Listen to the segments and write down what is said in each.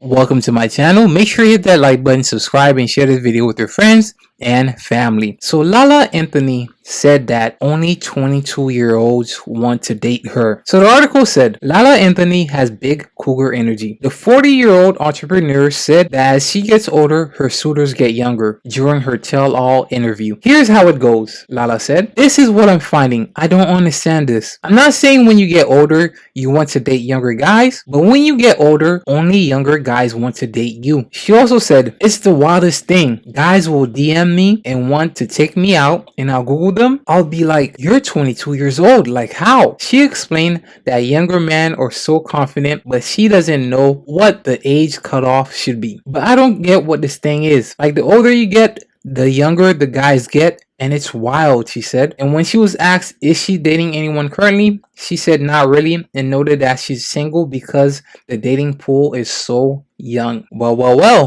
Welcome to my channel. Make sure you hit that like button, subscribe, and share this video with your friends and family. So Lala Anthony said that only 22-year-olds want to date her. So the article said Lala Anthony has big cougar energy. The 40-year-old entrepreneur said that as she gets older, her suitors get younger during her tell-all interview. Here's how it goes, Lala said. This is what I'm finding. I don't understand this. I'm not saying when you get older, you want to date younger guys, but when you get older, only younger guys want to date you. She also said, it's the wildest thing. Guys will DM me and want to take me out, and I'll Google them. I'll be like, you're 22 years old. Like, how? She explained that younger men are so confident, but she doesn't know what the age cutoff should be. But I don't get what this thing is. Like, the older you get, the younger the guys get, and it's wild, she said. And when she was asked, is she dating anyone currently? She said not really, and noted that she's single because the dating pool is so young. Well,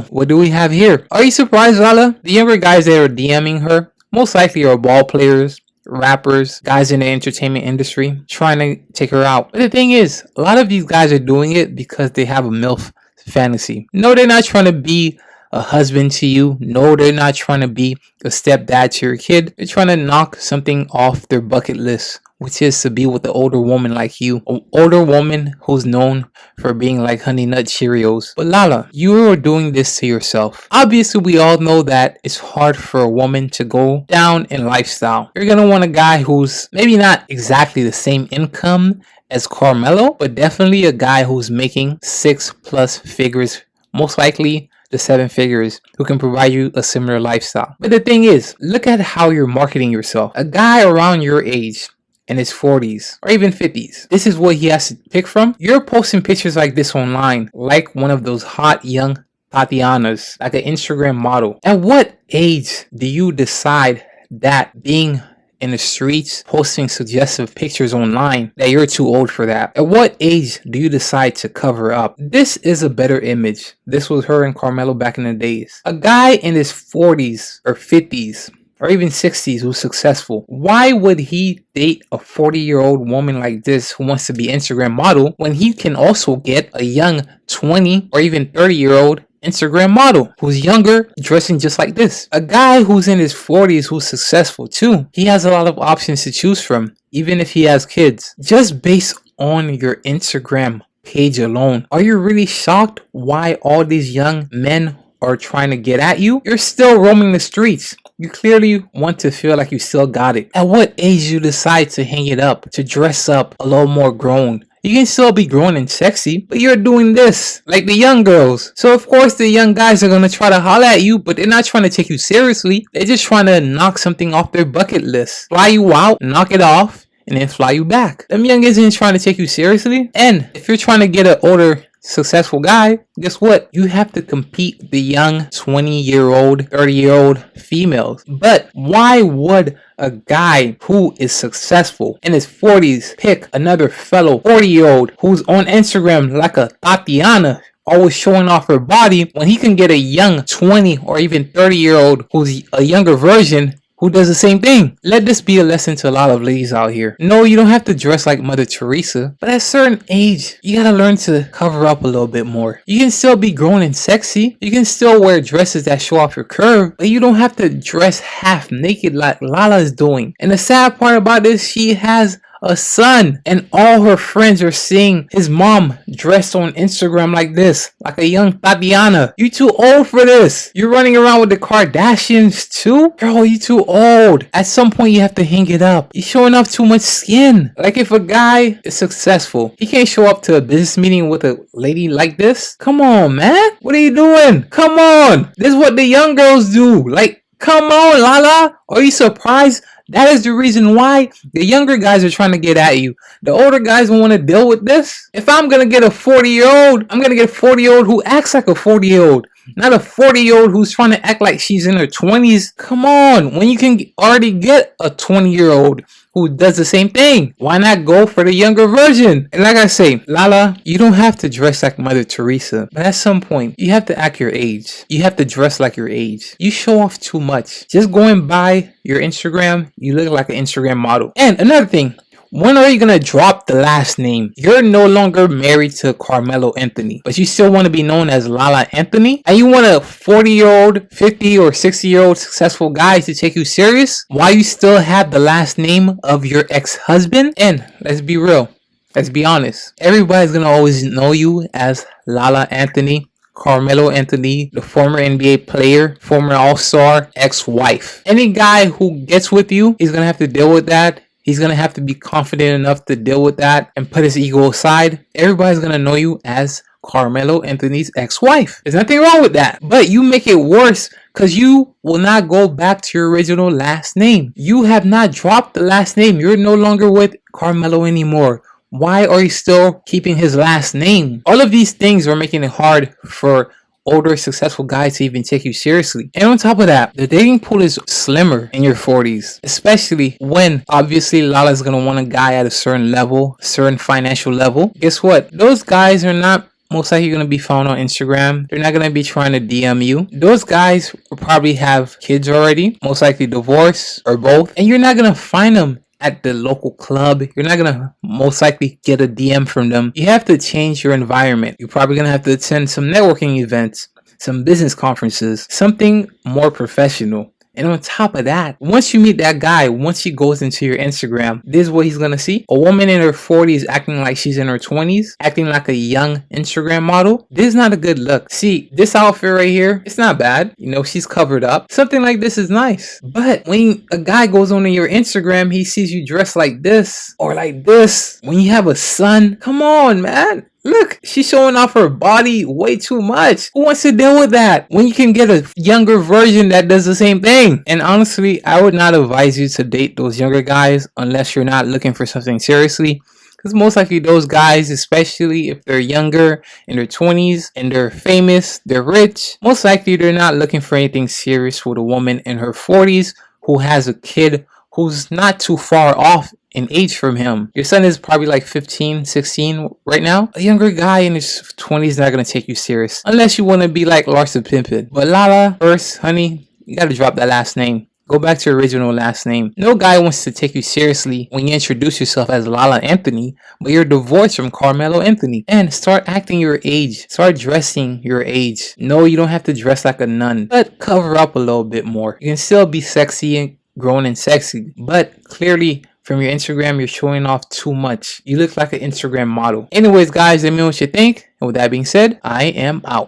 what do we have here? Are you surprised, Lala? The younger guys that are DMing her most likely are ball players, rappers, guys in the entertainment industry trying to take her out. But the thing is, a lot of these guys are doing it because they have a MILF fantasy. No, they're not trying to be a husband to you. No, they're not trying to be a stepdad to your kid. They're trying to knock something off their bucket list, which is to be with an older woman like you. An older woman who's known for being like Honey Nut Cheerios. But Lala, you are doing this to yourself. Obviously, we all know that it's hard for a woman to go down in lifestyle. You're gonna want a guy who's maybe not exactly the same income as Carmelo, but definitely a guy who's making 6+ figures, most likely the 7 figures, who can provide you a similar lifestyle. But the thing is, look at how you're marketing yourself. A guy around your age, in his 40s or even 50s, this is what he has to pick from. You're posting pictures like this online, like one of those hot young Tatianas, like an Instagram model. At what age do you decide that being in the streets, posting suggestive pictures online, that you're too old for that? At what age do you decide to cover up? This is a better image. This was her and Carmelo back in the days. A guy in his 40s or 50s or even 60s who's successful. Why would he date a 40-year-old woman like this who wants to be Instagram model when he can also get a young 20 or even 30-year-old Instagram model who's younger, dressing just like this? A guy who's in his 40s who's successful too. He has a lot of options to choose from, even if he has kids. Just based on your Instagram page alone, are you really shocked why all these young men are trying to get at you? You're still roaming the streets. You clearly want to feel like you still got it. At what age you decide to hang it up, to dress up a little more grown? You can still be grown and sexy, but you're doing this like the young girls. So of course the young guys are gonna try to holler at you, but they're not trying to take you seriously. They're just trying to knock something off their bucket list. Fly you out, knock it off, and then fly you back. Them young guys ain't trying to take you seriously. And if you're trying to get an older, successful guy, guess what? You have to compete the young 20-year-old, 30-year-old females. But why would a guy who is successful in his 40s pick another fellow 40-year-old who's on Instagram like a Tatiana, always showing off her body, when he can get a young 20 or even 30-year-old who's a younger version who does the same thing? Let this be a lesson to a lot of ladies out here. No, you don't have to dress like Mother Teresa, but at a certain age, you gotta learn to cover up a little bit more. You can still be grown and sexy. You can still wear dresses that show off your curve, but you don't have to dress half naked like Lala is doing. And the sad part about this, she has a son, and all her friends are seeing his mom dressed on Instagram like this, like a young Tatiana. You too old for this. You're running around with the Kardashians too? Girl, you too old. At some point you have to hang it up. You're showing off too much skin. Like, if a guy is successful, he can't show up to a business meeting with a lady like this. Come on, man. What are you doing? Come on. This is what the young girls do. Like, come on, Lala. Are you surprised? That is the reason why the younger guys are trying to get at you. The older guys don't want to deal with this. If I'm going to get a 40-year-old, I'm going to get a 40-year-old who acts like a 40-year-old. Not a 40-year-old who's trying to act like she's in her 20s. Come on, when you can already get a 20-year-old who does the same thing, why not go for the younger version? And like I say, Lala, you don't have to dress like Mother Teresa, but at some point, you have to act your age. You have to dress like your age. You show off too much. Just going by your Instagram, you look like an Instagram model. And another thing, When are you gonna drop the last name? You're no longer married to Carmelo Anthony, but you still want to be known as Lala Anthony? And you want a 40-year-old, 50 or 60-year-old successful guy to take you serious? Why you still have the last name of your ex-husband? And let's be real. Let's be honest. Everybody's gonna always know you as Lala Anthony, Carmelo Anthony, the former NBA player, former All-Star, ex-wife. Any guy who gets with you, he's gonna have to deal with that. He's gonna have to be confident enough to deal with that and put his ego aside. Everybody's gonna know you as Carmelo Anthony's ex-wife. There's nothing wrong with that. But you make it worse because you will not go back to your original last name. You have not dropped the last name. You're no longer with Carmelo anymore. Why are you still keeping his last name? All of these things are making it hard for older successful guys to even take you seriously. And on top of that, the dating pool is slimmer in your 40s, especially when obviously Lala's gonna want a guy at a certain level, certain financial level. Guess what? Those guys are not most likely going to be found on Instagram. They're not going to be trying to DM you. Those guys will probably have kids already, most likely divorced or both, and you're not going to find them at the local club. You're not gonna most likely get a DM from them. You have to change your environment. You're probably gonna have to attend some networking events, some business conferences, something more professional. And on top of that, once you meet that guy, once he goes into your Instagram, this is what he's gonna see. A woman in her 40s acting like she's in her 20s, acting like a young Instagram model. This is not a good look. See, this outfit right here, it's not bad. You know, she's covered up. Something like this is nice. But when a guy goes on your Instagram, he sees you dressed like this or like this. When you have a son, come on, man. Look, she's showing off her body way too much. Who wants to deal with that when you can get a younger version that does the same thing? And honestly, I would not advise you to date those younger guys unless you're not looking for something seriously. Because most likely those guys, especially if they're younger, in their 20s, and they're famous, they're rich, most likely they're not looking for anything serious with a woman in her 40s who has a kid who's not too far off in age from him. Your son is probably like 15, 16 right now. A younger guy in his 20s is not going to take you serious unless you want to be like Larsa Pimpin. But Lala, first, honey, you got to drop that last name. Go back to your original last name. No guy wants to take you seriously when you introduce yourself as Lala Anthony, but you're divorced from Carmelo Anthony. And start acting your age. Start dressing your age. No, you don't have to dress like a nun, but cover up a little bit more. You can still be sexy and grown and sexy, but clearly from your Instagram, you're showing off too much. You look like an Instagram model. Anyways, guys, let me know what you think. And with that being said, I am out.